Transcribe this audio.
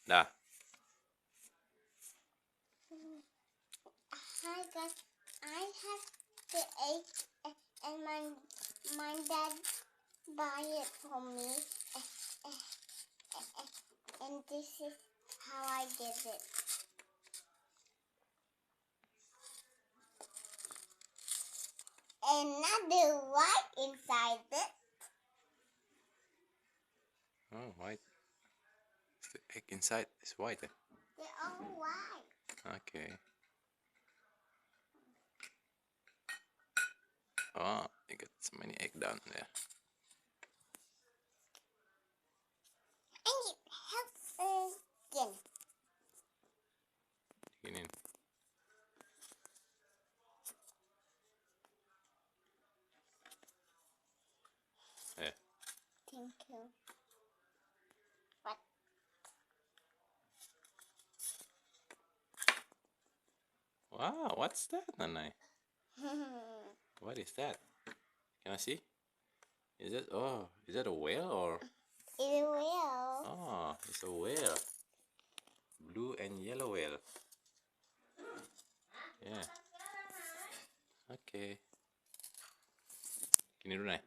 Dah. Hi guys, I have the egg and my dad buy it for me, and this is how I did it. Another white inside it. Oh, white. The egg inside is white. They're all white. Okay. Oh, you got so many egg down there. And it helps skin. Gini. Thank you. What? Wow, what's that, Nanay? What is that? Can I see? Is that a whale or? It's a whale. Oh, it's a whale. Blue and yellow whale. Yeah. Okay. Gini dulu, Nay.